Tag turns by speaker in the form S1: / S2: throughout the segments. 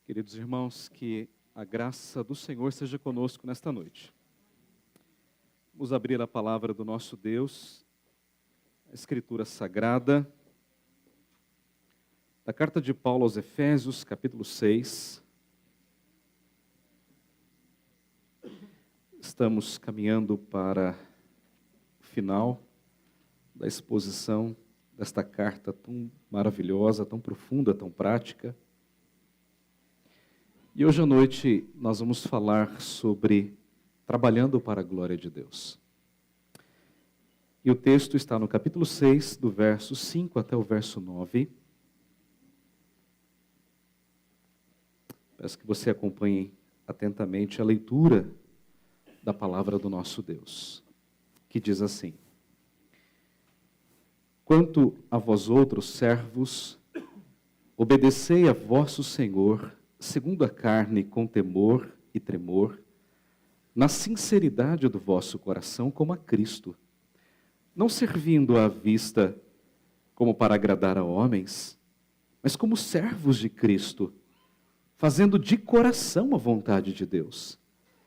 S1: Queridos irmãos, que a graça do Senhor seja conosco nesta noite. Vamos abrir a palavra do nosso Deus, a Escritura Sagrada, da carta de Paulo aos Efésios, capítulo 6. Estamos caminhando para o final da exposição desta carta tão maravilhosa, tão profunda, tão prática. E hoje à noite nós vamos falar sobre trabalhando para a glória de Deus. E o texto está no capítulo 6, do verso 5 até o verso 9. Peço que você acompanhe atentamente a leitura da palavra do nosso Deus, que diz assim: Quanto a vós outros, servos, obedecei a vosso Senhor, segundo a carne, com temor e tremor, na sinceridade do vosso coração, como a Cristo, não servindo à vista como para agradar a homens, mas como servos de Cristo, fazendo de coração a vontade de Deus,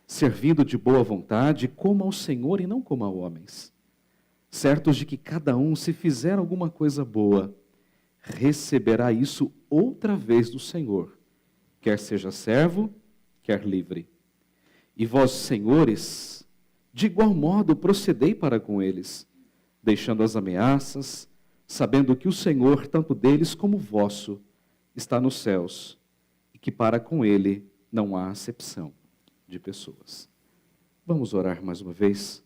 S1: servindo de boa vontade, como ao Senhor e não como a homens, certos de que cada um, se fizer alguma coisa boa, receberá isso outra vez do Senhor, quer seja servo, quer livre. E vós, senhores, de igual modo procedei para com eles, deixando as ameaças, sabendo que o Senhor, tanto deles como vosso, está nos céus, e que para com ele não há acepção de pessoas. Vamos orar mais uma vez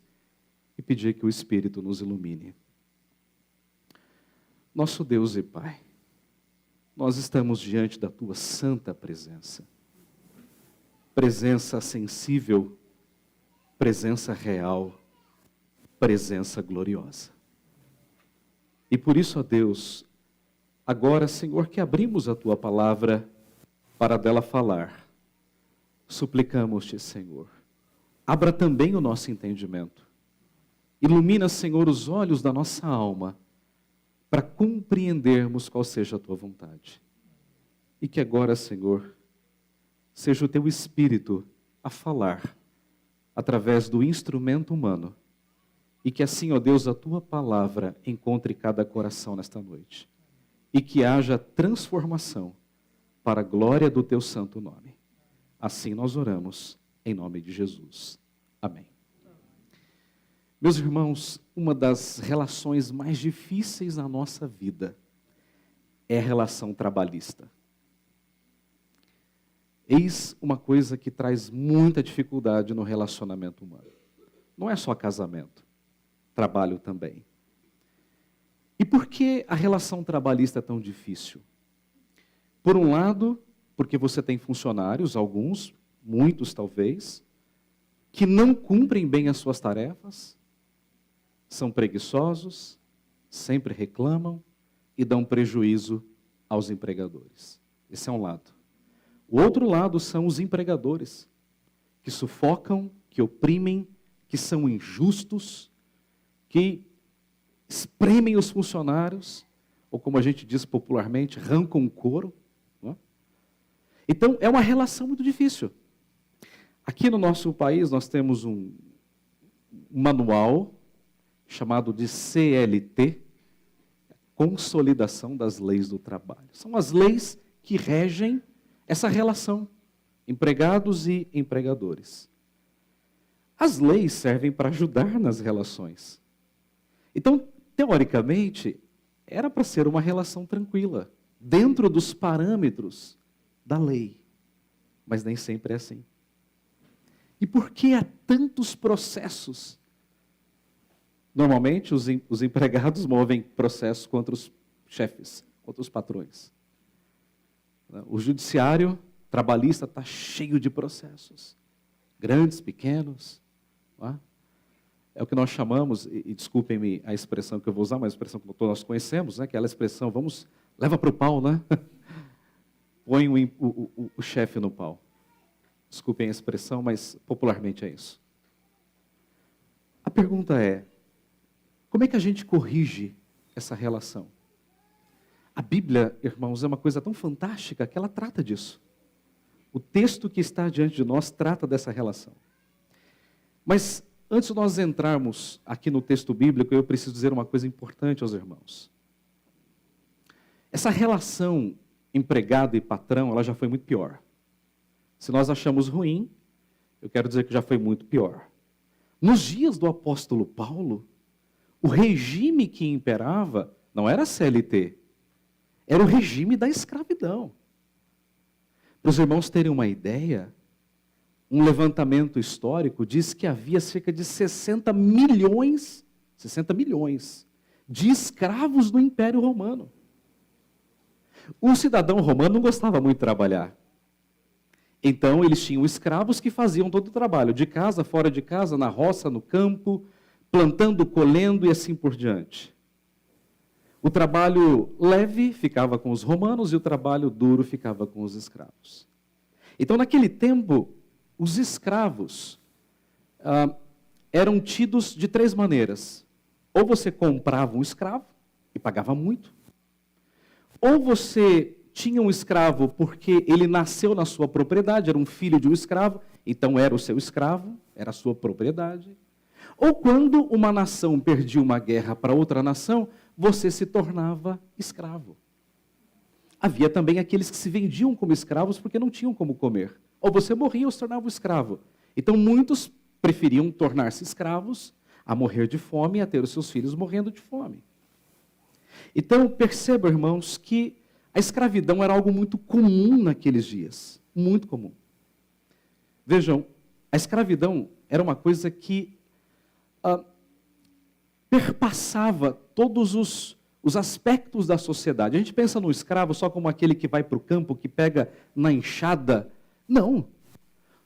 S1: e pedir que o Espírito nos ilumine. Nosso Deus e Pai, nós estamos diante da Tua santa presença. Presença sensível, presença real, presença gloriosa. E por isso, ó Deus, agora, Senhor, que abrimos a Tua palavra para dela falar, suplicamos-te, Senhor, abra também o nosso entendimento. Ilumina, Senhor, os olhos da nossa alma, para compreendermos qual seja a Tua vontade. E que agora, Senhor, seja o Teu Espírito a falar através do instrumento humano. E que assim, ó Deus, a Tua palavra encontre cada coração nesta noite. E que haja transformação para a glória do Teu santo nome. Assim nós oramos, em nome de Jesus. Amém. Meus irmãos, uma das relações mais difíceis na nossa vida é a relação trabalhista. Eis uma coisa que traz muita dificuldade no relacionamento humano. Não é só casamento, trabalho também. E por que a relação trabalhista é tão difícil? Por um lado, porque você tem funcionários, alguns, muitos talvez, que não cumprem bem as suas tarefas, são preguiçosos, sempre reclamam e dão prejuízo aos empregadores. Esse é um lado. O outro lado são os empregadores, que sufocam, que oprimem, que são injustos, que espremem os funcionários, ou como a gente diz popularmente, arrancam o couro. Não é? Então, é uma relação muito difícil. Aqui no nosso país, nós temos um manual chamado de CLT, Consolidação das Leis do Trabalho. São as leis que regem essa relação, empregados e empregadores. As leis servem para ajudar nas relações. Então, teoricamente, era para ser uma relação tranquila, dentro dos parâmetros da lei. Mas nem sempre é assim. E por que há tantos processos? Normalmente, os empregados movem processos contra os chefes, contra os patrões. O judiciário trabalhista está cheio de processos, grandes, pequenos. É o que nós chamamos, e desculpem-me a expressão que eu vou usar, mas a expressão que todos nós conhecemos, né? Aquela expressão, leva para o pau, né? Põe o chefe no pau. Desculpem a expressão, mas popularmente é isso. A pergunta é, como é que a gente corrige essa relação? A Bíblia, irmãos, é uma coisa tão fantástica que ela trata disso. O texto que está diante de nós trata dessa relação. Mas antes de nós entrarmos aqui no texto bíblico, eu preciso dizer uma coisa importante aos irmãos. Essa relação empregado e patrão, ela já foi muito pior. Se nós achamos ruim, eu quero dizer que já foi muito pior. Nos dias do apóstolo Paulo, o regime que imperava não era a CLT, era o regime da escravidão. Para os irmãos terem uma ideia, um levantamento histórico diz que havia cerca de 60 milhões de escravos no Império Romano. O cidadão romano não gostava muito de trabalhar. Então, eles tinham escravos que faziam todo o trabalho, de casa, fora de casa, na roça, no campo, plantando, colhendo e assim por diante. O trabalho leve ficava com os romanos e o trabalho duro ficava com os escravos. Então, naquele tempo, os escravos eram tidos de 3 maneiras. Ou você comprava um escravo e pagava muito, ou você tinha um escravo porque ele nasceu na sua propriedade, era um filho de um escravo, então era o seu escravo, era a sua propriedade. Ou quando uma nação perdia uma guerra para outra nação, você se tornava escravo. Havia também aqueles que se vendiam como escravos porque não tinham como comer. Ou você morria ou se tornava escravo. Então muitos preferiam tornar-se escravos a morrer de fome e a ter os seus filhos morrendo de fome. Então percebam, irmãos, que a escravidão era algo muito comum naqueles dias, muito comum. Vejam, a escravidão era uma coisa que perpassava todos os aspectos da sociedade. A gente pensa no escravo só como aquele que vai para o campo, que pega na enxada. Não.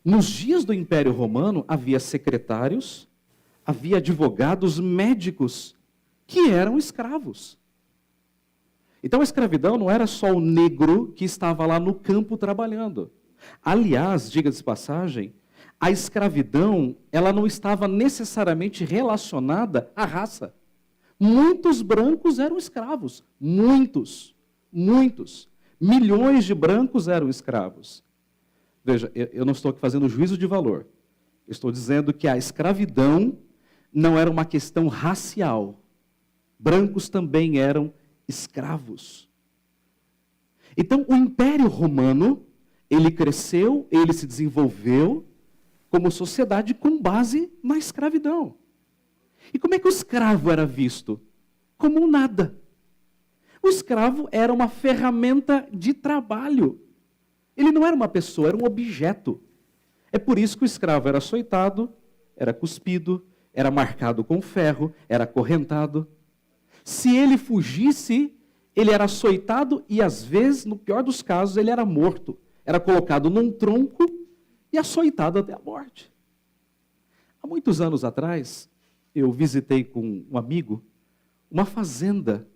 S1: Nos dias do Império Romano, havia secretários, havia advogados, médicos, que eram escravos. Então a escravidão não era só o negro que estava lá no campo trabalhando. Aliás, diga-se de passagem, a escravidão, ela não estava necessariamente relacionada à raça. Muitos brancos eram escravos. Muitos. Milhões de brancos eram escravos. Veja, eu não estou aqui fazendo juízo de valor. Eu estou dizendo que a escravidão não era uma questão racial. Brancos também eram escravos. Então, o Império Romano, ele cresceu, ele se desenvolveu como sociedade com base na escravidão. E como é que o escravo era visto? Como um nada. O escravo era uma ferramenta de trabalho. Ele não era uma pessoa, era um objeto. É por isso que o escravo era açoitado, era cuspido, era marcado com ferro, era acorrentado. Se ele fugisse, ele era açoitado e, às vezes, no pior dos casos, ele era morto. Era colocado num tronco e açoitado até a morte. Há muitos anos atrás, eu visitei com um amigo uma fazenda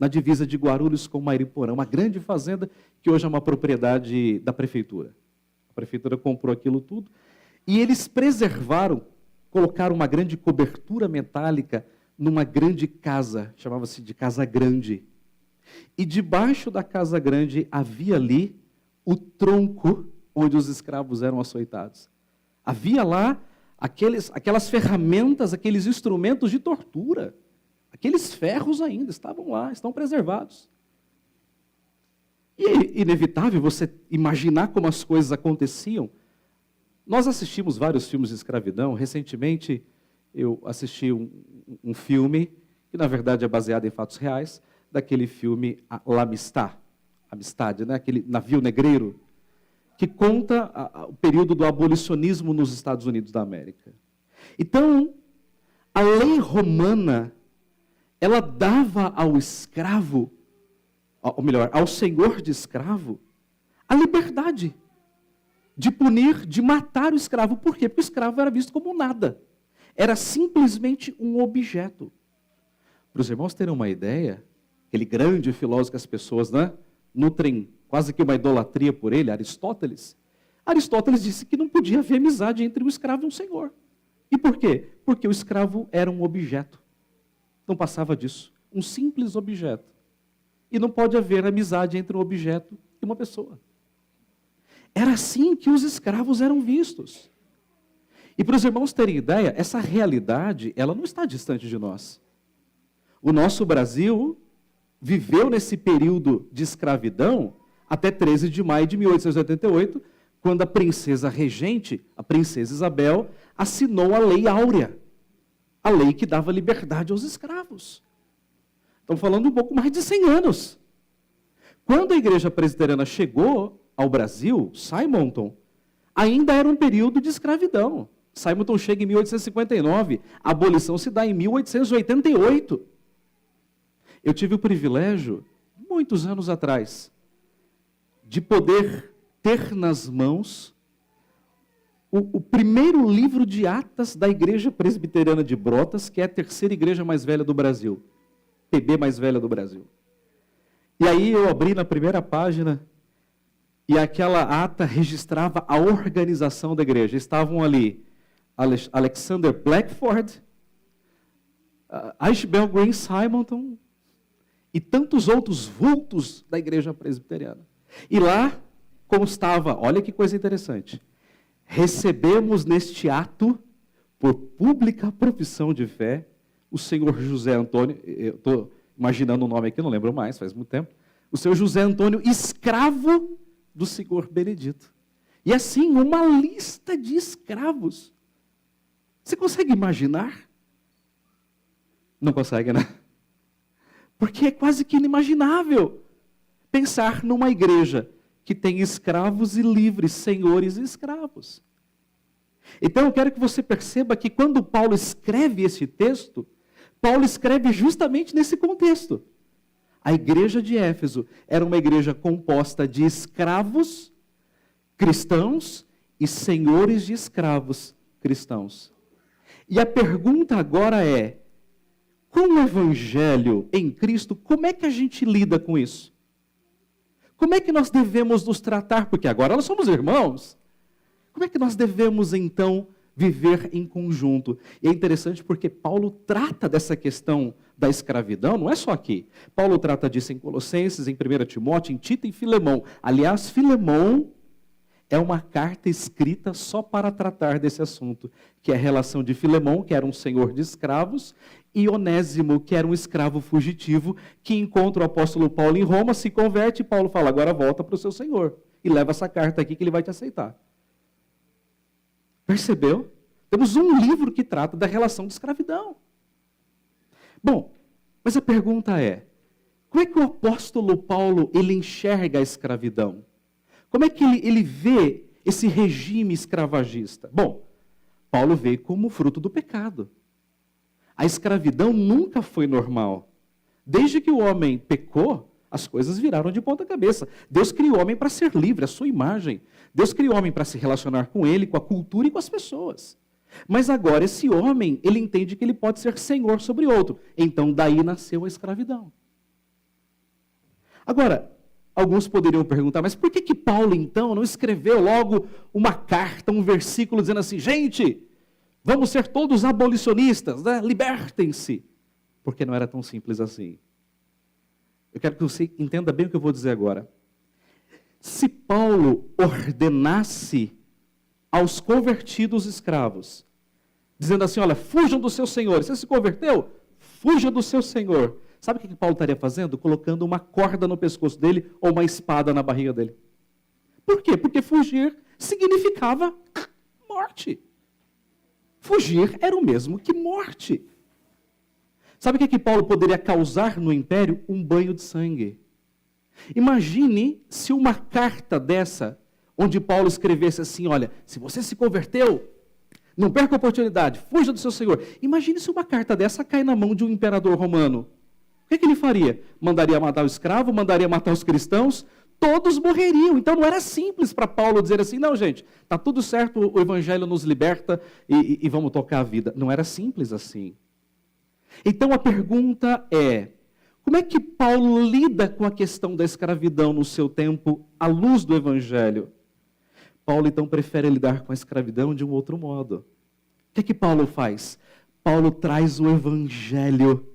S1: na divisa de Guarulhos com Mairiporã, uma grande fazenda que hoje é uma propriedade da prefeitura. A prefeitura comprou aquilo tudo e eles preservaram, colocaram uma grande cobertura metálica numa grande casa, chamava-se de Casa Grande. E debaixo da Casa Grande havia ali o tronco onde os escravos eram açoitados. Havia lá aquelas ferramentas, aqueles instrumentos de tortura. Aqueles ferros ainda estavam lá, estão preservados. E é inevitável você imaginar como as coisas aconteciam. Nós assistimos vários filmes de escravidão. Recentemente, eu assisti um filme, que na verdade é baseado em fatos reais, daquele filme Amistade, né? Aquele navio negreiro, que conta o período do abolicionismo nos Estados Unidos da América. Então, a lei romana, ela dava ao escravo, ou melhor, ao senhor de escravo, a liberdade de punir, de matar o escravo. Por quê? Porque o escravo era visto como nada. Era simplesmente um objeto. Para os irmãos terem uma ideia, aquele grande filósofo que as pessoas nutrem quase que uma idolatria por ele, Aristóteles. Aristóteles disse que não podia haver amizade entre um escravo e um senhor. E por quê? Porque o escravo era um objeto. Não passava disso. Um simples objeto. E não pode haver amizade entre um objeto e uma pessoa. era assim que os escravos eram vistos. E para os irmãos terem ideia, essa realidade, ela não está distante de nós. O nosso Brasil viveu nesse período de escravidão até 13 de maio de 1888, quando a princesa regente, a princesa Isabel, assinou a Lei Áurea, a lei que dava liberdade aos escravos. Estamos falando um pouco mais de 100 anos. Quando a igreja presbiteriana chegou ao Brasil, Simonton, ainda era um período de escravidão. Simonton chega em 1859, a abolição se dá em 1888. Eu tive o privilégio, muitos anos atrás, de poder ter nas mãos o primeiro livro de atas da Igreja Presbiteriana de Brotas, que é a terceira igreja mais velha do Brasil, PB mais velha do Brasil. E aí eu abri na primeira página e aquela ata registrava a organização da igreja. Estavam ali Alexander Blackford, Ashbel Green Simonton e tantos outros vultos da igreja presbiteriana. E lá constava, olha que coisa interessante, recebemos neste ato, por pública profissão de fé, o senhor José Antônio, eu estou imaginando o nome aqui, não lembro mais, faz muito tempo, o senhor José Antônio, escravo do senhor Benedito. E assim, uma lista de escravos. Você consegue imaginar? Não consegue, né? Porque é quase que inimaginável pensar numa igreja que tem escravos e livres, senhores e escravos. Então eu quero que você perceba que quando Paulo escreve esse texto, Paulo escreve justamente nesse contexto. A igreja de Éfeso era uma igreja composta de escravos cristãos e senhores de escravos cristãos. E a pergunta agora é, com o evangelho em Cristo, como é que a gente lida com isso? Como é que nós devemos nos tratar? Porque agora nós somos irmãos. Como é que nós devemos, então, viver em conjunto? E é interessante porque Paulo trata dessa questão da escravidão, não é só aqui. Paulo trata disso em Colossenses, em 1 Timóteo, em Tito e em Filemão. Aliás, Filemão é uma carta escrita só para tratar desse assunto, que é a relação de Filemão, que era um senhor de escravos, e Onésimo, que era um escravo fugitivo, que encontra o apóstolo Paulo em Roma, se converte, e Paulo fala, agora volta para o seu senhor, e leva essa carta aqui que ele vai te aceitar. Percebeu? Temos um livro que trata da relação de escravidão. Bom, mas a pergunta é, como é que o apóstolo Paulo, ele enxerga a escravidão? Como é que ele vê esse regime escravagista? Bom, Paulo vê como fruto do pecado. A escravidão nunca foi normal. Desde que o homem pecou, as coisas viraram de ponta cabeça. Deus criou o homem para ser livre, a sua imagem. Deus criou o homem para se relacionar com ele, com a cultura e com as pessoas. Mas agora esse homem, ele entende que ele pode ser senhor sobre outro. Então daí nasceu a escravidão. Agora, alguns poderiam perguntar, mas por que Paulo então não escreveu logo uma carta, um versículo dizendo assim, gente, vamos ser todos abolicionistas, né? Libertem-se. Porque não era tão simples assim. Eu quero que você entenda bem o que eu vou dizer agora. Se Paulo ordenasse aos convertidos escravos, dizendo assim, olha, fujam dos seus senhores. Você se converteu? Fuja do seu senhor. Sabe o que Paulo estaria fazendo? Colocando uma corda no pescoço dele ou uma espada na barriga dele. Por quê? Porque fugir significava morte. Fugir era o mesmo que morte. Sabe o que Paulo poderia causar no império? Um banho de sangue. Imagine se uma carta dessa, onde Paulo escrevesse assim, olha, se você se converteu, não perca a oportunidade, fuja do seu senhor. Imagine se uma carta dessa cai na mão de um imperador romano. O que ele faria? Mandaria matar o escravo, mandaria matar os cristãos, todos morreriam. Então não era simples para Paulo dizer assim, não gente, está tudo certo, o evangelho nos liberta e vamos tocar a vida. Não era simples assim. Então a pergunta é, como é que Paulo lida com a questão da escravidão no seu tempo, à luz do evangelho? Paulo então prefere lidar com a escravidão de um outro modo. O que Paulo faz? Paulo traz o evangelho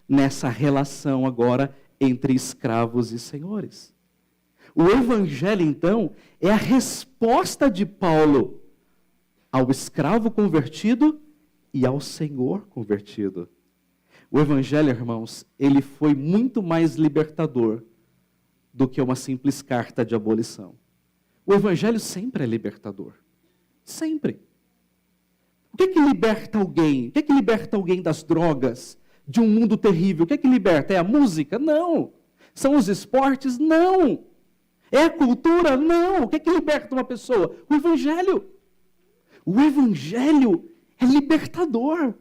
S1: nessa relação agora entre escravos e senhores. O evangelho, então, é a resposta de Paulo ao escravo convertido e ao Senhor convertido. O evangelho, irmãos, ele foi muito mais libertador do que uma simples carta de abolição. O evangelho sempre é libertador. Sempre. O que é que liberta alguém? O que é que liberta alguém das drogas, de um mundo terrível? O que é que liberta? É a música? Não. São os esportes? Não. É a cultura? Não. O que é que liberta uma pessoa? O evangelho. O evangelho é libertador.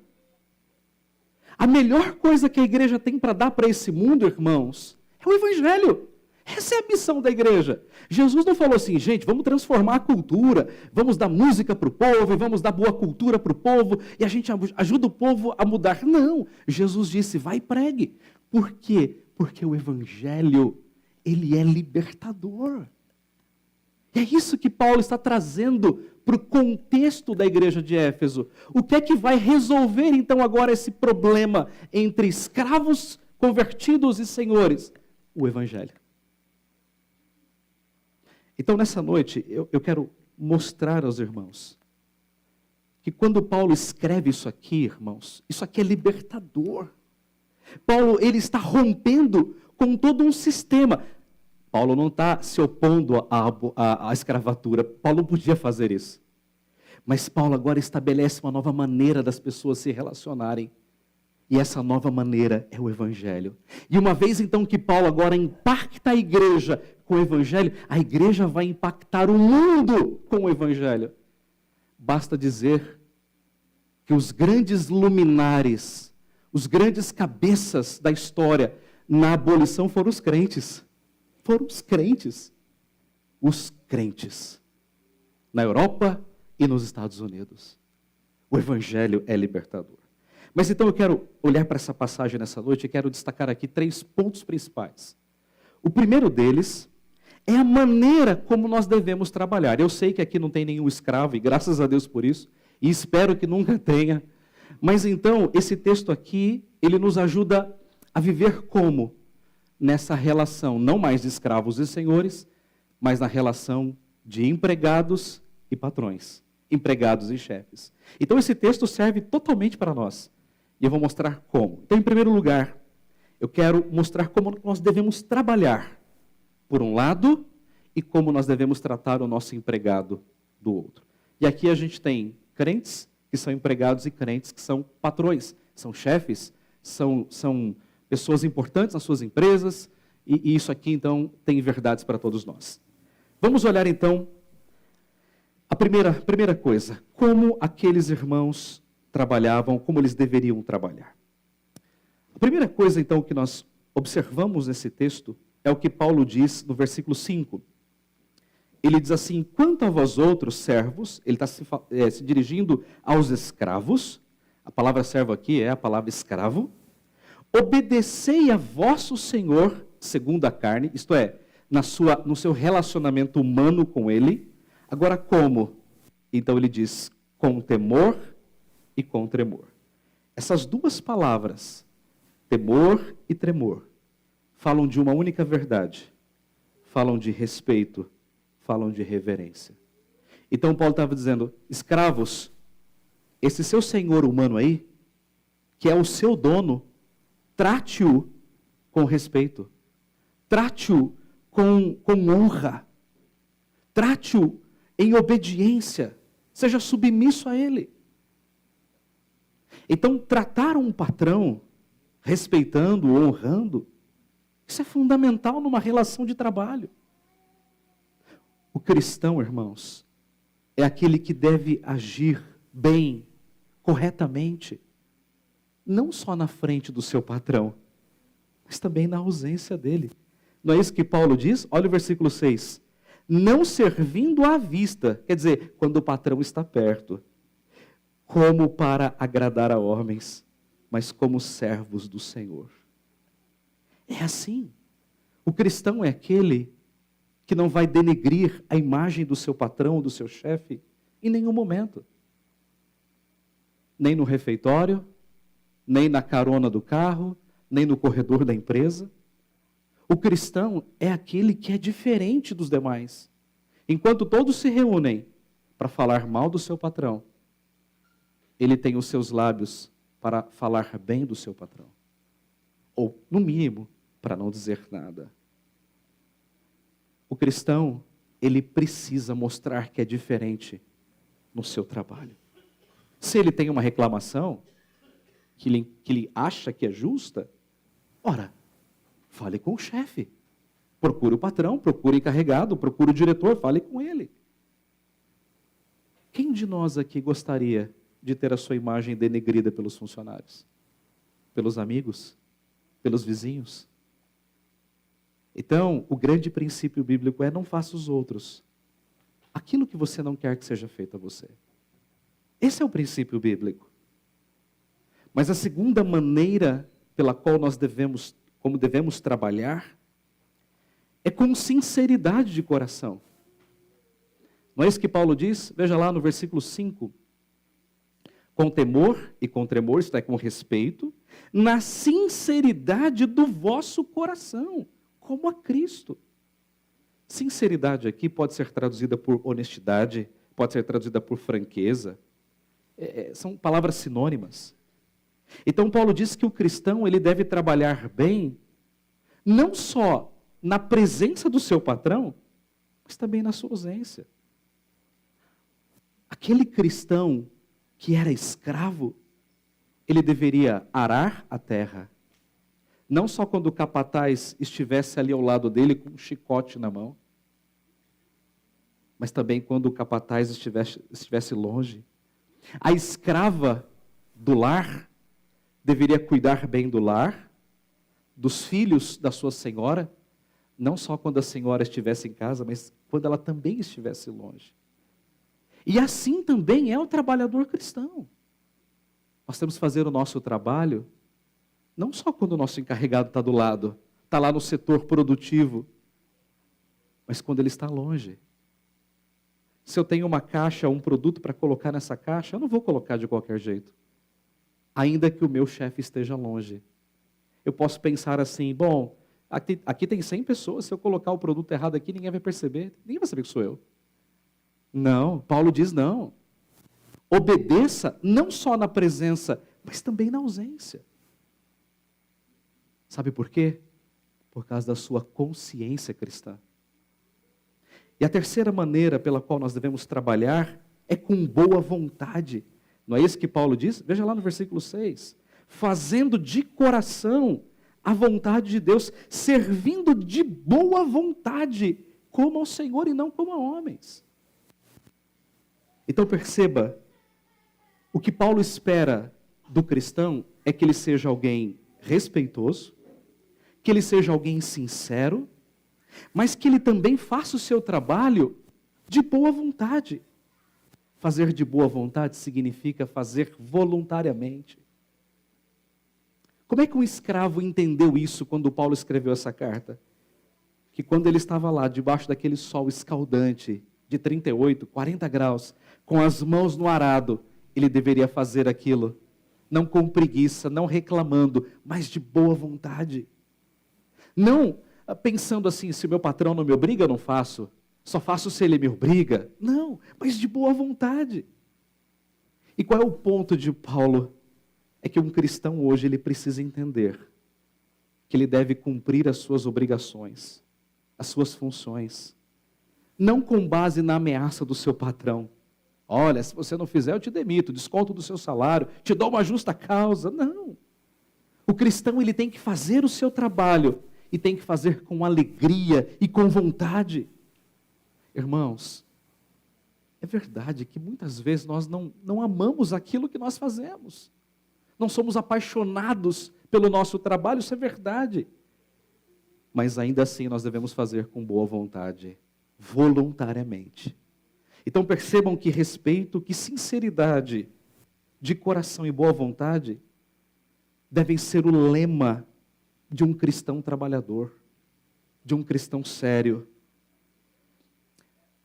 S1: A melhor coisa que a igreja tem para dar para esse mundo, irmãos, é o evangelho. Essa é a missão da igreja. Jesus não falou assim, gente, vamos transformar a cultura, vamos dar música para o povo, vamos dar boa cultura para o povo, e a gente ajuda o povo a mudar. Não, Jesus disse, vai e pregue. Por quê? Porque o evangelho, ele é libertador. E é isso que Paulo está trazendo para o contexto da igreja de Éfeso. O que é que vai resolver, então, agora esse problema entre escravos convertidos e senhores? O evangelho. Então, nessa noite, eu quero mostrar aos irmãos que quando Paulo escreve isso aqui, irmãos, isso aqui é libertador. Paulo, ele está rompendo com todo um sistema. Paulo não está se opondo à escravatura. Paulo não podia fazer isso. Mas Paulo agora estabelece uma nova maneira das pessoas se relacionarem. E essa nova maneira é o evangelho. E uma vez então que Paulo agora impacta a igreja com o evangelho, a igreja vai impactar o mundo com o evangelho. Basta dizer que os grandes luminares, os grandes cabeças da história na abolição foram os crentes. Foram os crentes. Os crentes. Na Europa e nos Estados Unidos. O evangelho é libertador. Mas então eu quero olhar para essa passagem nessa noite e quero destacar aqui 3 pontos principais. O primeiro deles é a maneira como nós devemos trabalhar. Eu sei que aqui não tem nenhum escravo, e graças a Deus por isso, e espero que nunca tenha. Mas então, esse texto aqui, ele nos ajuda a viver como? Nessa relação, não mais de escravos e senhores, mas na relação de empregados e patrões, empregados e chefes. Então esse texto serve totalmente para nós. E eu vou mostrar como. Então, em primeiro lugar, eu quero mostrar como nós devemos trabalhar, por um lado, e como nós devemos tratar o nosso empregado do outro. E aqui a gente tem crentes que são empregados e crentes que são patrões, são chefes, são pessoas importantes nas suas empresas, e isso aqui, então, tem verdades para todos nós. Vamos olhar, então, a primeira coisa, como aqueles irmãos trabalhavam, como eles deveriam trabalhar. A primeira coisa, então, que nós observamos nesse texto é o que Paulo diz no versículo 5. Ele diz assim, quanto a vós outros servos, ele está se dirigindo aos escravos, a palavra servo aqui é a palavra escravo, obedecei a vosso Senhor segundo a carne, isto é, no seu relacionamento humano com ele. Agora como? Então ele diz, com temor e com tremor. Essas duas palavras, temor e tremor, falam de uma única verdade. Falam de respeito, falam de reverência. Então Paulo estava dizendo, escravos, esse seu senhor humano aí, que é o seu dono, trate-o com respeito. Trate-o com honra. Trate-o em obediência. Seja submisso a ele. Então, tratar um patrão, respeitando, honrando, isso é fundamental numa relação de trabalho. O cristão, irmãos, é aquele que deve agir bem, corretamente, não só na frente do seu patrão, mas também na ausência dele. Não é isso que Paulo diz? Olha o versículo 6. Não servindo à vista, quer dizer, quando o patrão está perto, como para agradar a homens, mas como servos do Senhor. É assim. O cristão é aquele que não vai denegrir a imagem do seu patrão, do seu chefe, em nenhum momento. Nem no refeitório, nem na carona do carro, nem no corredor da empresa. O cristão é aquele que é diferente dos demais. Enquanto todos se reúnem para falar mal do seu patrão, ele tem os seus lábios para falar bem do seu patrão. Ou, no mínimo, para não dizer nada. O cristão, ele precisa mostrar que é diferente no seu trabalho. Se ele tem uma reclamação, que ele acha que é justa, ora, fale com o chefe. Procure o patrão, procure o encarregado, procure o diretor, fale com ele. Quem de nós aqui gostaria de ter a sua imagem denegrida pelos funcionários? Pelos amigos? Pelos vizinhos? Então, o grande princípio bíblico é: não faça os outros aquilo que você não quer que seja feito a você. Esse é o princípio bíblico. Mas a segunda maneira pela qual nós devemos trabalhar é com sinceridade de coração. Não é isso que Paulo diz? Veja lá no versículo 5. Com temor e com tremor, isto é, com respeito, na sinceridade do vosso coração, como a Cristo. Sinceridade aqui pode ser traduzida por honestidade, pode ser traduzida por franqueza. São palavras sinônimas. Então Paulo diz que o cristão ele deve trabalhar bem, não só na presença do seu patrão, mas também na sua ausência. Aquele cristão que era escravo, ele deveria arar a terra, não só quando o capataz estivesse ali ao lado dele com um chicote na mão, mas também quando o capataz estivesse longe. A escrava do lar deveria cuidar bem do lar, dos filhos da sua senhora, não só quando a senhora estivesse em casa, mas quando ela também estivesse longe. E assim também é o trabalhador cristão. Nós temos que fazer o nosso trabalho, não só quando o nosso encarregado está do lado, está lá no setor produtivo, mas quando ele está longe. Se eu tenho uma caixa, um produto para colocar nessa caixa, eu não vou colocar de qualquer jeito. Ainda que o meu chefe esteja longe. Eu posso pensar assim, bom, aqui tem 100 pessoas, se eu colocar o produto errado aqui, ninguém vai perceber. Ninguém vai saber que sou eu. Não, Paulo diz não. Obedeça não só na presença, mas também na ausência. Sabe por quê? Por causa da sua consciência cristã. E a terceira maneira pela qual nós devemos trabalhar é com boa vontade. Não é isso que Paulo diz? Veja lá no versículo 6. Fazendo de coração a vontade de Deus, servindo de boa vontade, como ao Senhor e não como a homens. Então perceba, o que Paulo espera do cristão é que ele seja alguém respeitoso, que ele seja alguém sincero, mas que ele também faça o seu trabalho de boa vontade. Fazer de boa vontade significa fazer voluntariamente. Como é que um escravo entendeu isso quando Paulo escreveu essa carta? Que quando ele estava lá, debaixo daquele sol escaldante, de 38, 40 graus, com as mãos no arado, ele deveria fazer aquilo, não com preguiça, não reclamando, mas de boa vontade. Não pensando assim, se meu patrão não me obriga, eu não faço. Só faço se ele me obriga. Não, mas de boa vontade. E qual é o ponto de Paulo? É que um cristão hoje, ele precisa entender que ele deve cumprir as suas obrigações, as suas funções. Não com base na ameaça do seu patrão. Olha, se você não fizer, eu te demito, desconto do seu salário, te dou uma justa causa. Não. O cristão, ele tem que fazer o seu trabalho e tem que fazer com alegria e com vontade. Irmãos, é verdade que muitas vezes nós não amamos aquilo que nós fazemos. Não somos apaixonados pelo nosso trabalho, isso é verdade. Mas ainda assim nós devemos fazer com boa vontade, voluntariamente. Então percebam que respeito, que sinceridade de coração e boa vontade devem ser o lema de um cristão trabalhador, de um cristão sério.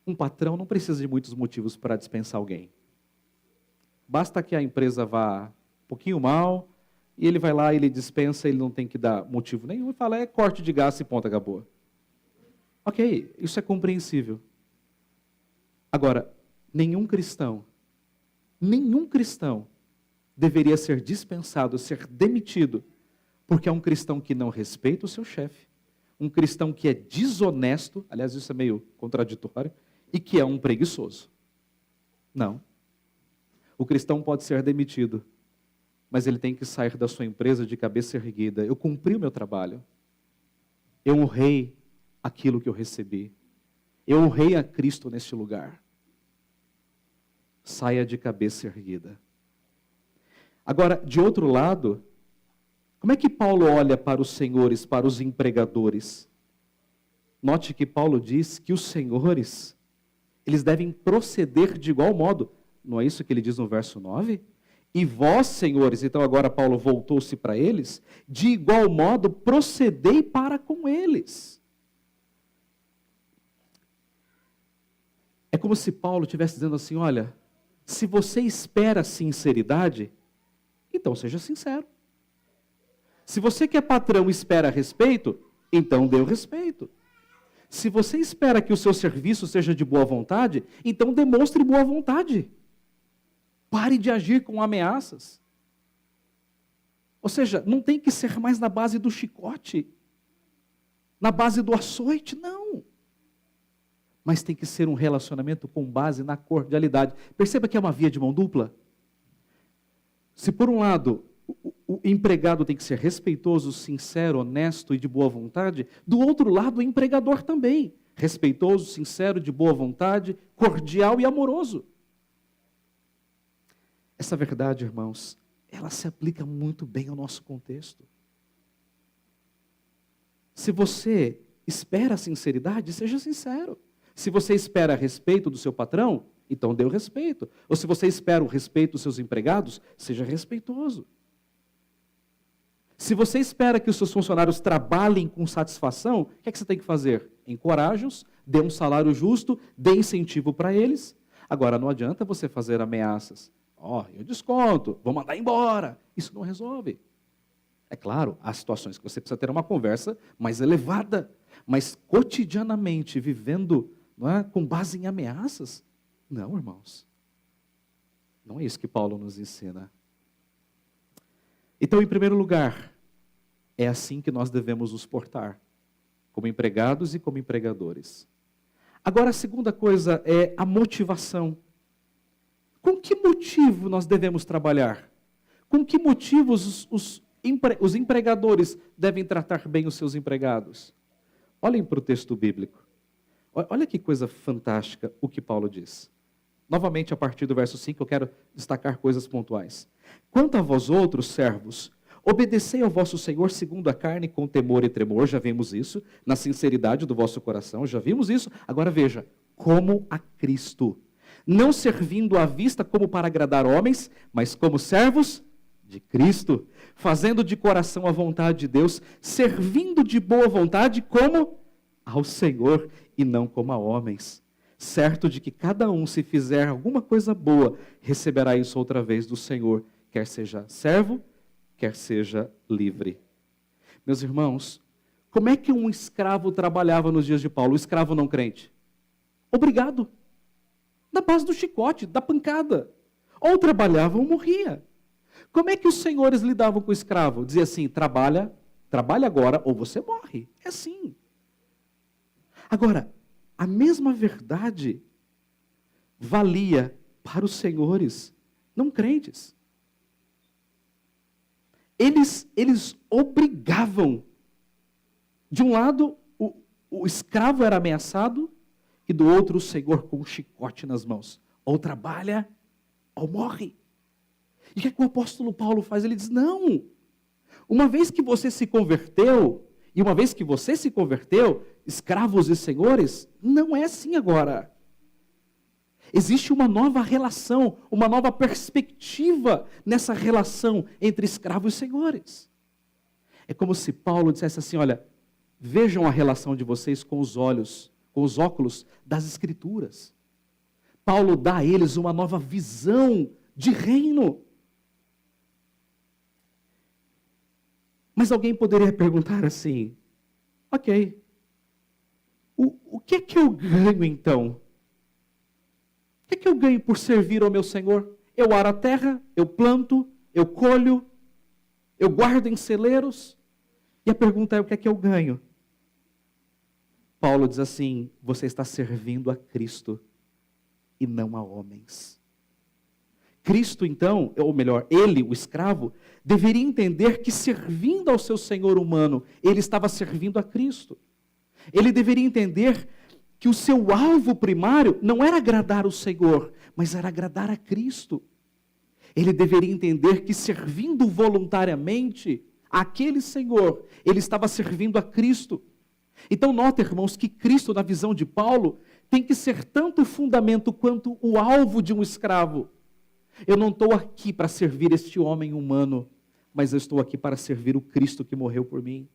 S1: Um patrão não precisa de muitos motivos para dispensar alguém. Basta que a empresa vá um pouquinho mal, E ele vai lá, ele dispensa, ele não tem que dar motivo nenhum, e fala, é corte de gasto e ponto, acabou. Ok, isso é compreensível. Agora, nenhum cristão deveria ser dispensado, ser demitido, porque é um cristão que não respeita o seu chefe, um cristão que é desonesto, aliás, isso é meio contraditório, e que é um preguiçoso. Não. O cristão pode ser demitido, mas ele tem que sair da sua empresa de cabeça erguida. Eu cumpri o meu trabalho. Eu honrei aquilo que eu recebi. Eu honrei a Cristo neste lugar. Saia de cabeça erguida. Agora, de outro lado, como é que Paulo olha para os senhores, para os empregadores? Note que Paulo diz que os senhores, eles devem proceder de igual modo. Não é isso que ele diz no verso 9? E vós, senhores, então agora Paulo voltou-se para eles, de igual modo procedei para com eles. É como se Paulo estivesse dizendo assim, olha, se você espera sinceridade, então seja sincero. Se você que é patrão espera respeito, então dê o respeito. Se você espera que o seu serviço seja de boa vontade, então demonstre boa vontade. Pare de agir com ameaças. Ou seja, não tem que ser mais na base do chicote, na base do açoite, não. Mas tem que ser um relacionamento com base na cordialidade. Perceba que é uma via de mão dupla. Se por um lado o empregado tem que ser respeitoso, sincero, honesto e de boa vontade, do outro lado o empregador também. Respeitoso, sincero, de boa vontade, cordial e amoroso. Essa verdade, irmãos, ela se aplica muito bem ao nosso contexto. Se você espera sinceridade, seja sincero. Se você espera respeito do seu patrão, então dê o respeito. Ou se você espera o respeito dos seus empregados, seja respeitoso. Se você espera que os seus funcionários trabalhem com satisfação, o que é que você tem que fazer? Encoraje-os, dê um salário justo, dê incentivo para eles. Agora, não adianta você fazer ameaças. Eu desconto, vou mandar embora. Isso não resolve. É claro, há situações que você precisa ter uma conversa mais elevada, mas cotidianamente, vivendo com base em ameaças, não, irmãos. Não é isso que Paulo nos ensina. Então, em primeiro lugar, é assim que nós devemos nos portar, como empregados e como empregadores. Agora, a segunda coisa é a motivação. Com que motivo nós devemos trabalhar? Com que motivos os empregadores devem tratar bem os seus empregados? Olhem para o texto bíblico. Olha que coisa fantástica o que Paulo diz. Novamente, a partir do verso 5, eu quero destacar coisas pontuais. Quanto a vós outros, servos, obedecei ao vosso Senhor segundo a carne, com temor e tremor, já vimos isso, na sinceridade do vosso coração, já vimos isso. Agora veja, como a Cristo, não servindo à vista como para agradar homens, mas como servos de Cristo, fazendo de coração a vontade de Deus, servindo de boa vontade como ao Senhor e não como a homens. Certo de que cada um, se fizer alguma coisa boa, receberá isso outra vez do Senhor, quer seja servo, quer seja livre. Meus irmãos, como é que um escravo trabalhava nos dias de Paulo, o escravo não crente? Obrigado. Na base do chicote, da pancada. Ou trabalhava ou morria. Como é que os senhores lidavam com o escravo? Dizia assim, trabalha agora ou você morre. É assim. Agora, a mesma verdade valia para os senhores não crentes. Eles obrigavam. De um lado, o escravo era ameaçado, e do outro, o senhor com um chicote nas mãos. Ou trabalha, ou morre. E o que é que o apóstolo Paulo faz? Ele diz, não. Uma vez que você se converteu, e uma vez que você se converteu, escravos e senhores, não é assim agora. Existe uma nova relação, uma nova perspectiva nessa relação entre escravos e senhores. É como se Paulo dissesse assim, olha, vejam a relação de vocês com os olhos, com os óculos das Escrituras. Paulo dá a eles uma nova visão de reino. Mas alguém poderia perguntar assim, ok, o que é que eu ganho então? O que é que eu ganho por servir ao meu Senhor? Eu aro a terra, eu planto, eu colho, eu guardo em celeiros. E a pergunta é, o que é que eu ganho? Paulo diz assim, você está servindo a Cristo e não a homens. Cristo então, ou melhor, ele, o escravo, deveria entender que servindo ao seu senhor humano, ele estava servindo a Cristo. Ele deveria entender que o seu alvo primário não era agradar o Senhor, mas era agradar a Cristo. Ele deveria entender que servindo voluntariamente àquele Senhor, ele estava servindo a Cristo. Então nota, irmãos, que Cristo, na visão de Paulo, tem que ser tanto o fundamento quanto o alvo de um escravo. Eu não estou aqui para servir este homem humano, mas eu estou aqui para servir o Cristo que morreu por mim.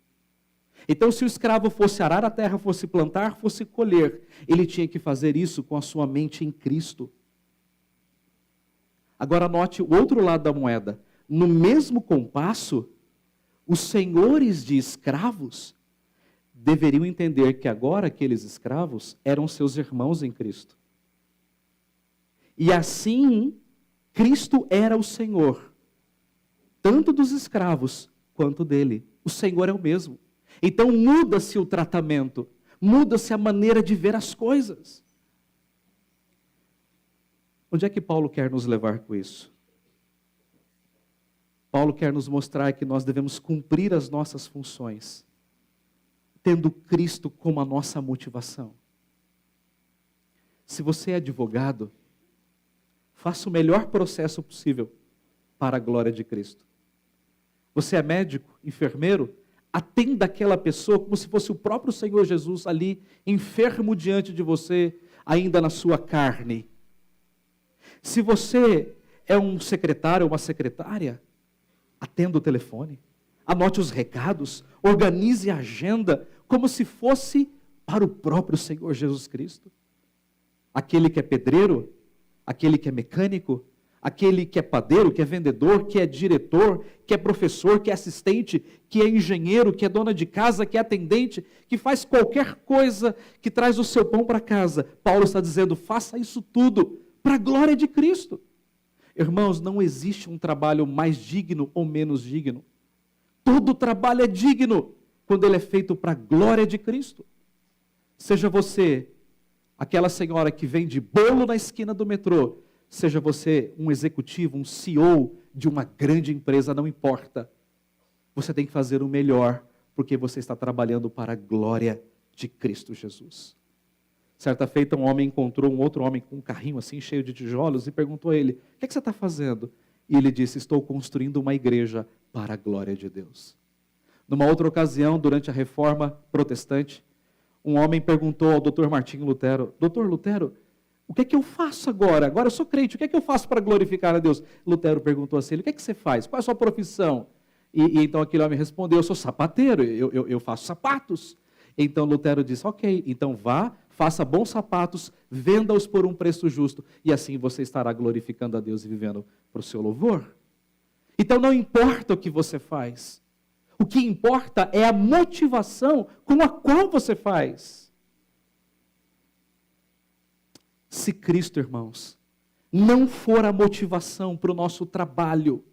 S1: Então, se o escravo fosse arar a terra, fosse plantar, fosse colher, ele tinha que fazer isso com a sua mente em Cristo. Agora note o outro lado da moeda. No mesmo compasso, os senhores de escravos deveriam entender que agora aqueles escravos eram seus irmãos em Cristo. E assim, Cristo era o Senhor, tanto dos escravos quanto dele. O Senhor é o mesmo. Então muda-se o tratamento, muda-se a maneira de ver as coisas. Onde é que Paulo quer nos levar com isso? Paulo quer nos mostrar que nós devemos cumprir as nossas funções, tendo Cristo como a nossa motivação. Se você é advogado, faça o melhor processo possível para a glória de Cristo. Você é médico, enfermeiro, atenda aquela pessoa como se fosse o próprio Senhor Jesus ali, enfermo diante de você, ainda na sua carne. Se você é um secretário ou uma secretária, atenda o telefone, anote os recados, organize a agenda, como se fosse para o próprio Senhor Jesus Cristo. Aquele que é pedreiro, aquele que é mecânico, aquele que é padeiro, que é vendedor, que é diretor, que é professor, que é assistente, que é engenheiro, que é dona de casa, que é atendente, que faz qualquer coisa que traz o seu pão para casa. Paulo está dizendo, faça isso tudo para a glória de Cristo. Irmãos, não existe um trabalho mais digno ou menos digno. Todo trabalho é digno quando ele é feito para a glória de Cristo. Seja você aquela senhora que vende bolo na esquina do metrô, seja você um executivo, um CEO de uma grande empresa, não importa. Você tem que fazer o melhor, porque você está trabalhando para a glória de Cristo Jesus. Certa feita, um homem encontrou um outro homem com um carrinho assim, cheio de tijolos, e perguntou a ele, o que é que você está fazendo? E ele disse, estou construindo uma igreja para a glória de Deus. Numa outra ocasião, durante a Reforma Protestante, um homem perguntou ao Dr. Martinho Lutero, Dr. Lutero, o que é que eu faço agora? Agora eu sou crente, o que é que eu faço para glorificar a Deus? Lutero perguntou assim, o que é que você faz? Qual é a sua profissão? E então aquele homem respondeu, eu sou sapateiro, eu faço sapatos. Então Lutero disse, ok, então vá, faça bons sapatos, venda-os por um preço justo, e assim você estará glorificando a Deus e vivendo para o seu louvor. Então não importa o que você faz, o que importa é a motivação com a qual você faz. Se Cristo, irmãos, não for a motivação para o nosso trabalho,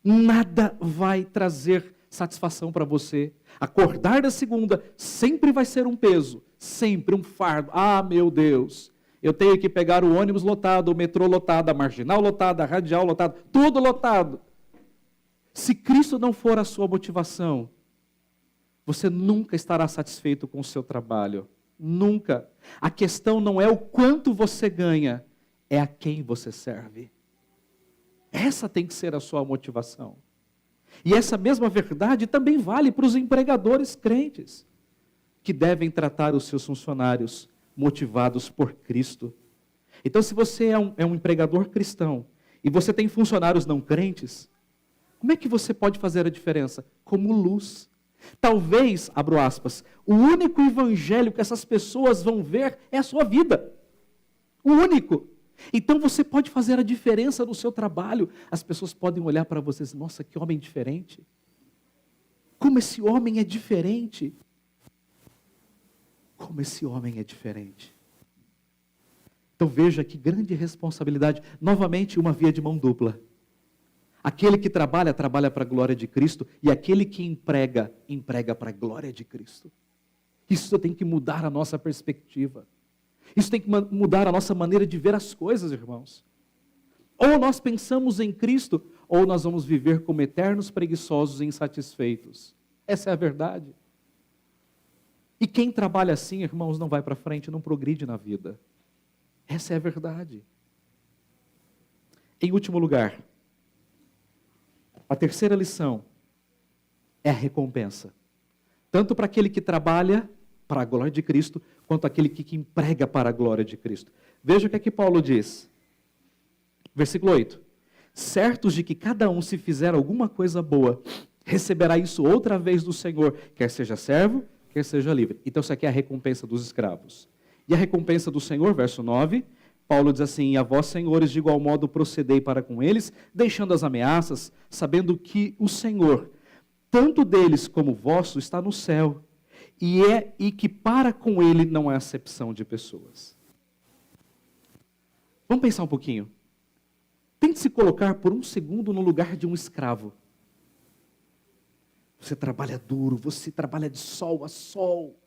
S1: nada vai trazer satisfação para você. Acordar da segunda sempre vai ser um peso, sempre um fardo. Ah, meu Deus, eu tenho que pegar o ônibus lotado, o metrô lotado, a marginal lotada, a radial lotada, tudo lotado. Se Cristo não for a sua motivação, você nunca estará satisfeito com o seu trabalho. Nunca. A questão não é o quanto você ganha, é a quem você serve. Essa tem que ser a sua motivação. E essa mesma verdade também vale para os empregadores crentes, que devem tratar os seus funcionários motivados por Cristo. Então, se você é um empregador cristão, e você tem funcionários não crentes, como é que você pode fazer a diferença? Como luz. Talvez, abro aspas, o único evangelho que essas pessoas vão ver é a sua vida. O único. Então você pode fazer a diferença no seu trabalho. As pessoas podem olhar para você e dizer, nossa, que homem diferente. Como esse homem é diferente. Como esse homem é diferente. Então veja que grande responsabilidade. Novamente, uma via de mão dupla. Aquele que trabalha, trabalha para a glória de Cristo. E aquele que emprega, emprega para a glória de Cristo. Isso tem que mudar a nossa perspectiva. Isso tem que mudar a nossa maneira de ver as coisas, irmãos. Ou nós pensamos em Cristo, ou nós vamos viver como eternos preguiçosos e insatisfeitos. Essa é a verdade. E quem trabalha assim, irmãos, não vai para frente, não progride na vida. Essa é a verdade. Em último lugar, a terceira lição é a recompensa. Tanto para aquele que trabalha para a glória de Cristo, quanto aquele que emprega para a glória de Cristo. Veja o que aqui Paulo diz. Versículo 8. Certos de que cada um, se fizer alguma coisa boa, receberá isso outra vez do Senhor, quer seja servo, quer seja livre. Então isso aqui é a recompensa dos escravos. E a recompensa do Senhor, verso 9, Paulo diz assim: e a vós, senhores, de igual modo procedei para com eles, deixando as ameaças, sabendo que o Senhor, tanto deles como vosso, está no céu, e que para com ele não há acepção de pessoas. Vamos pensar um pouquinho. Tente se colocar por um segundo no lugar de um escravo. Você trabalha duro, você trabalha de sol a sol.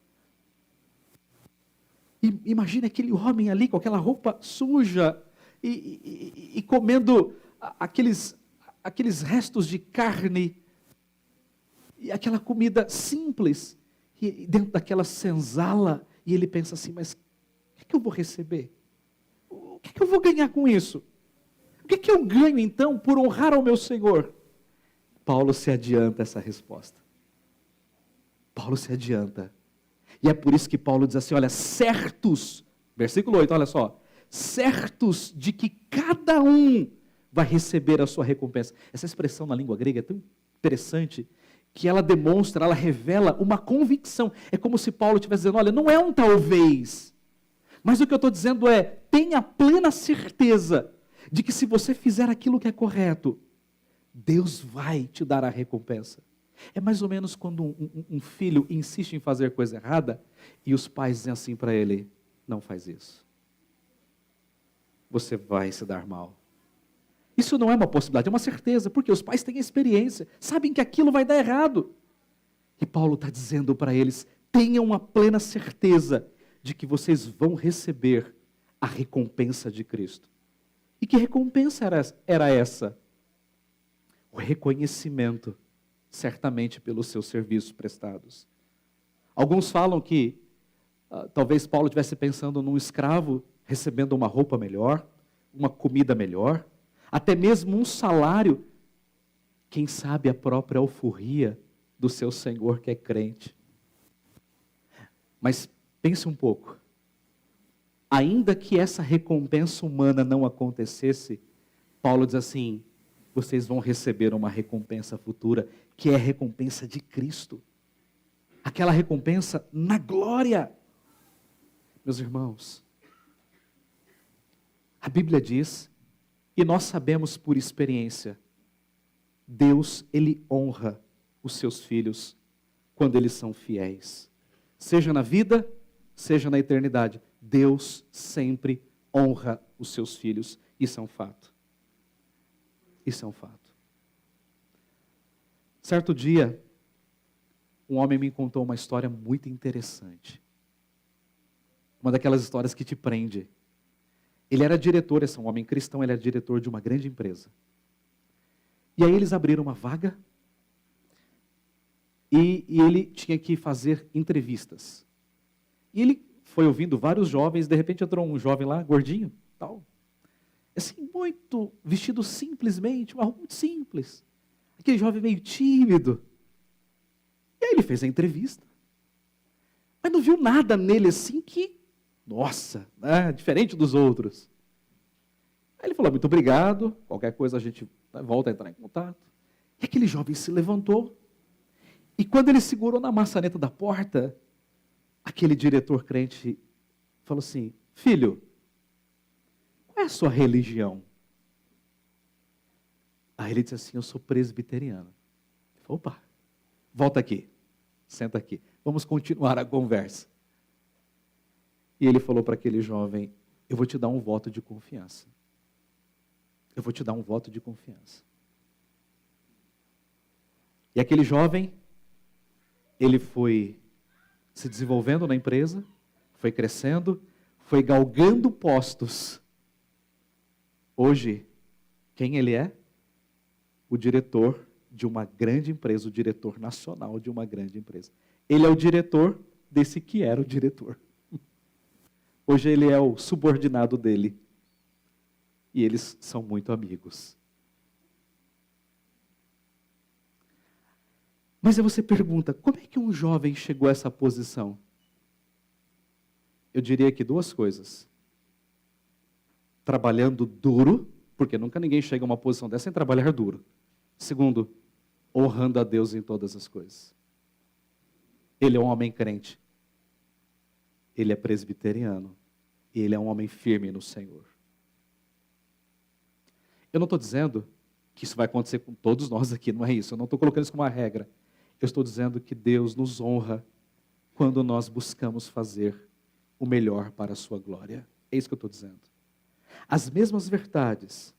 S1: E imagine aquele homem ali com aquela roupa suja e comendo aqueles restos de carne e aquela comida simples e dentro daquela senzala. E ele pensa assim, mas o que eu vou receber? O que eu vou ganhar com isso? O que eu ganho então por honrar ao meu Senhor? Paulo se adianta essa resposta. Paulo se adianta. E é por isso que Paulo diz assim, olha, certos, versículo 8, olha só, certos de que cada um vai receber a sua recompensa. Essa expressão na língua grega é tão interessante que ela demonstra, ela revela uma convicção. É como se Paulo estivesse dizendo, olha, não é um talvez, mas o que eu estou dizendo é, tenha plena certeza de que se você fizer aquilo que é correto, Deus vai te dar a recompensa. É mais ou menos quando um filho insiste em fazer coisa errada e os pais dizem assim para ele, não faz isso. Você vai se dar mal. Isso não é uma possibilidade, é uma certeza, porque os pais têm experiência, sabem que aquilo vai dar errado. E Paulo está dizendo para eles, tenham a plena certeza de que vocês vão receber a recompensa de Cristo. E que recompensa era essa? O reconhecimento, certamente pelos seus serviços prestados. Alguns falam que talvez Paulo estivesse pensando num escravo recebendo uma roupa melhor, uma comida melhor, até mesmo um salário, quem sabe a própria alforria do seu senhor que é crente. Mas pense um pouco, ainda que essa recompensa humana não acontecesse, Paulo diz assim, vocês vão receber uma recompensa futura, que é a recompensa de Cristo. Aquela recompensa na glória. Meus irmãos, a Bíblia diz, e nós sabemos por experiência, Deus, Ele honra os seus filhos quando eles são fiéis. Seja na vida, seja na eternidade. Deus sempre honra os seus filhos. Isso é um fato. Isso é um fato. Certo dia, um homem me contou uma história muito interessante. Uma daquelas histórias que te prende. Ele era diretor, esse é um homem cristão, ele era diretor de uma grande empresa. E aí eles abriram uma vaga e ele tinha que fazer entrevistas. E ele foi ouvindo vários jovens, de repente entrou um jovem lá, gordinho, tal. Assim, muito vestido simplesmente, uma roupa muito simples. Aquele jovem meio tímido. E aí ele fez a entrevista. Mas não viu nada nele assim que, nossa, né, diferente dos outros. Aí ele falou, muito obrigado, qualquer coisa a gente volta a entrar em contato. E aquele jovem se levantou. E quando ele segurou na maçaneta da porta, aquele diretor crente falou assim, filho, qual é a sua religião? Aí ele disse assim, eu sou presbiteriano. Ele falou, opa, volta aqui, senta aqui, vamos continuar a conversa. E ele falou para aquele jovem, eu vou te dar um voto de confiança. Eu vou te dar um voto de confiança. E aquele jovem, ele foi se desenvolvendo na empresa, foi crescendo, foi galgando postos. Hoje, quem ele é? O diretor de uma grande empresa, o diretor nacional de uma grande empresa. Ele é o diretor desse que era o diretor. Hoje ele é o subordinado dele. E eles são muito amigos. Mas aí você pergunta, como é que um jovem chegou a essa posição? Eu diria que duas coisas. Trabalhando duro, porque nunca ninguém chega a uma posição dessa sem trabalhar duro. Segundo, honrando a Deus em todas as coisas. Ele é um homem crente. Ele é presbiteriano. E ele é um homem firme no Senhor. Eu não estou dizendo que isso vai acontecer com todos nós aqui, não é isso. Eu não estou colocando isso como uma regra. Eu estou dizendo que Deus nos honra quando nós buscamos fazer o melhor para a sua glória. É isso que eu estou dizendo. As mesmas verdades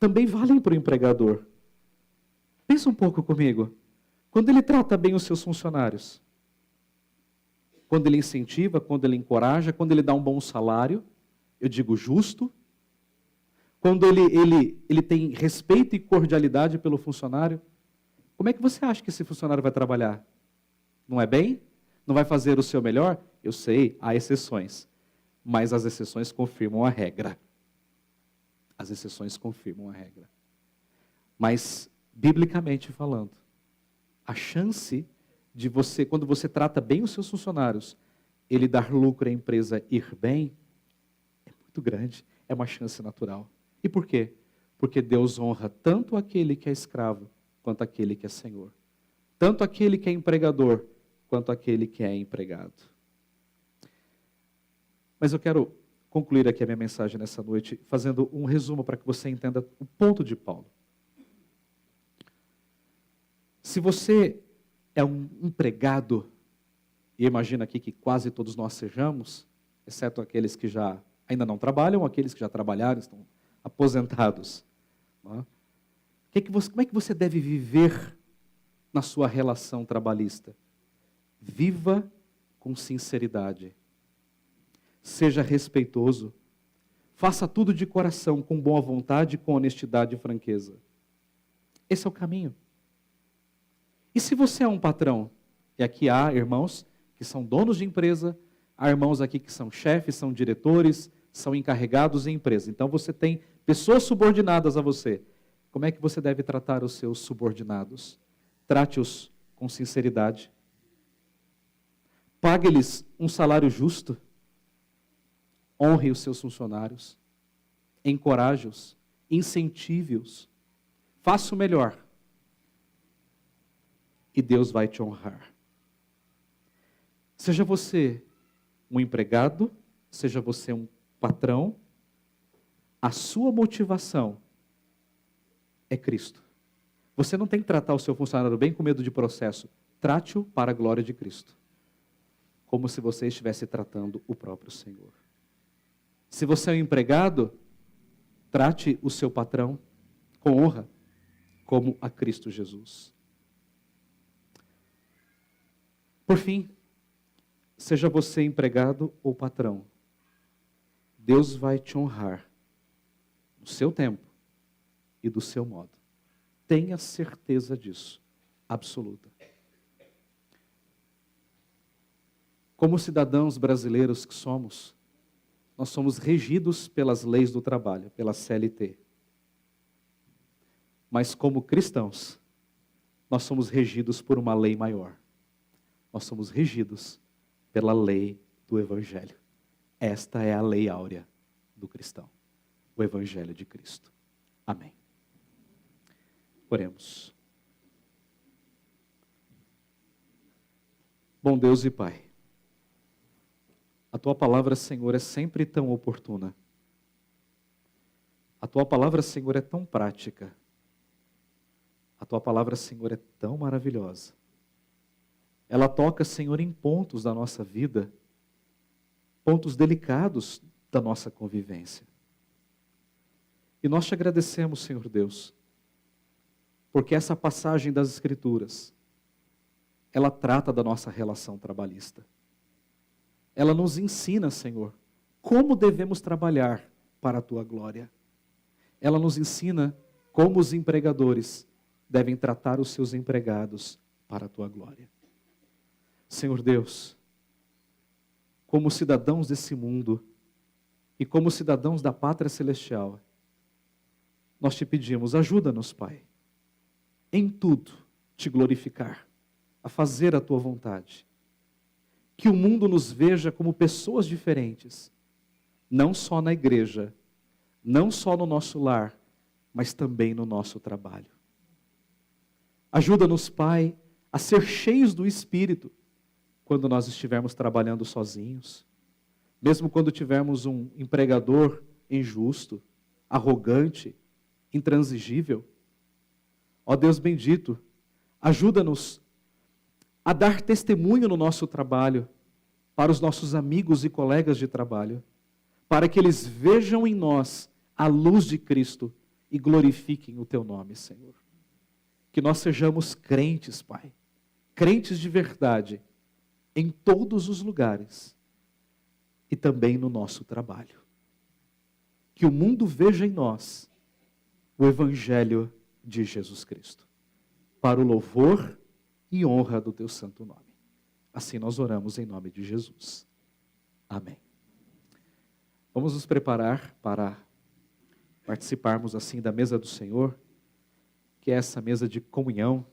S1: também valem para o empregador. Pensa um pouco comigo. Quando ele trata bem os seus funcionários, quando ele incentiva, quando ele encoraja, quando ele dá um bom salário, eu digo justo, quando ele tem respeito e cordialidade pelo funcionário, como é que você acha que esse funcionário vai trabalhar? Não é bem? Não vai fazer o seu melhor? Eu sei, há exceções, mas as exceções confirmam a regra. As exceções confirmam a regra. Mas, biblicamente falando, a chance de você, quando você trata bem os seus funcionários, ele dar lucro à empresa ir bem, é muito grande, é uma chance natural. E por quê? Porque Deus honra tanto aquele que é escravo, quanto aquele que é senhor. Tanto aquele que é empregador, quanto aquele que é empregado. Mas eu quero concluir aqui a minha mensagem nessa noite, fazendo um resumo para que você entenda o ponto de Paulo. Se você é um empregado, e imagina aqui que quase todos nós sejamos, exceto aqueles que já ainda não trabalham, aqueles que já trabalharam, estão aposentados. Não é? Como é que você deve viver na sua relação trabalhista? Viva com sinceridade. Seja respeitoso. Faça tudo de coração, com boa vontade, com honestidade e franqueza. Esse é o caminho. E se você é um patrão, e aqui há irmãos que são donos de empresa, há irmãos aqui que são chefes, são diretores, são encarregados em empresa. Então você tem pessoas subordinadas a você. Como é que você deve tratar os seus subordinados? Trate-os com sinceridade. Pague-lhes um salário justo. Honre os seus funcionários. Encoraje-os. Incentive-os. Faça o melhor. E Deus vai te honrar. Seja você um empregado, seja você um patrão, a sua motivação é Cristo. Você não tem que tratar o seu funcionário bem com medo de processo. Trate-o para a glória de Cristo. Como se você estivesse tratando o próprio Senhor. Se você é um empregado, trate o seu patrão com honra, como a Cristo Jesus. Por fim, seja você empregado ou patrão, Deus vai te honrar no seu tempo e do seu modo. Tenha certeza disso, absoluta. Como cidadãos brasileiros que somos, nós somos regidos pelas leis do trabalho, pela CLT. Mas como cristãos, nós somos regidos por uma lei maior. Nós somos regidos pela lei do Evangelho. Esta é a lei áurea do cristão, o Evangelho de Cristo. Amém. Oremos. Bom Deus e Pai, a Tua palavra, Senhor, é sempre tão oportuna. A Tua palavra, Senhor, é tão prática. A Tua palavra, Senhor, é tão maravilhosa. Ela toca, Senhor, em pontos da nossa vida, pontos delicados da nossa convivência. E nós te agradecemos, Senhor Deus, porque essa passagem das Escrituras, ela trata da nossa relação trabalhista. Ela nos ensina, Senhor, como devemos trabalhar para a Tua glória. Ela nos ensina como os empregadores devem tratar os seus empregados para a Tua glória. Senhor Deus, como cidadãos desse mundo e como cidadãos da pátria celestial, nós te pedimos, ajuda-nos, Pai, em tudo te glorificar, a fazer a Tua vontade. Que o mundo nos veja como pessoas diferentes, não só na igreja, não só no nosso lar, mas também no nosso trabalho. Ajuda-nos, Pai, a ser cheios do Espírito quando nós estivermos trabalhando sozinhos, mesmo quando tivermos um empregador injusto, arrogante, intransigível. Ó Deus bendito, ajuda-nos a dar testemunho no nosso trabalho para os nossos amigos e colegas de trabalho, para que eles vejam em nós a luz de Cristo e glorifiquem o Teu nome, Senhor. Que nós sejamos crentes, Pai, crentes de verdade, em todos os lugares e também no nosso trabalho. Que o mundo veja em nós o Evangelho de Jesus Cristo, para o louvor e honra do Teu santo nome. Assim nós oramos em nome de Jesus. Amém. Vamos nos preparar para participarmos assim da mesa do Senhor, que é essa mesa de comunhão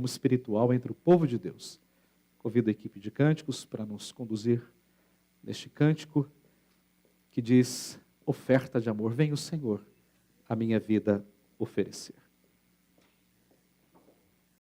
S1: espiritual entre o povo de Deus. Convido a equipe de cânticos para nos conduzir neste cântico que diz: oferta de amor, vem o Senhor a minha vida oferecer.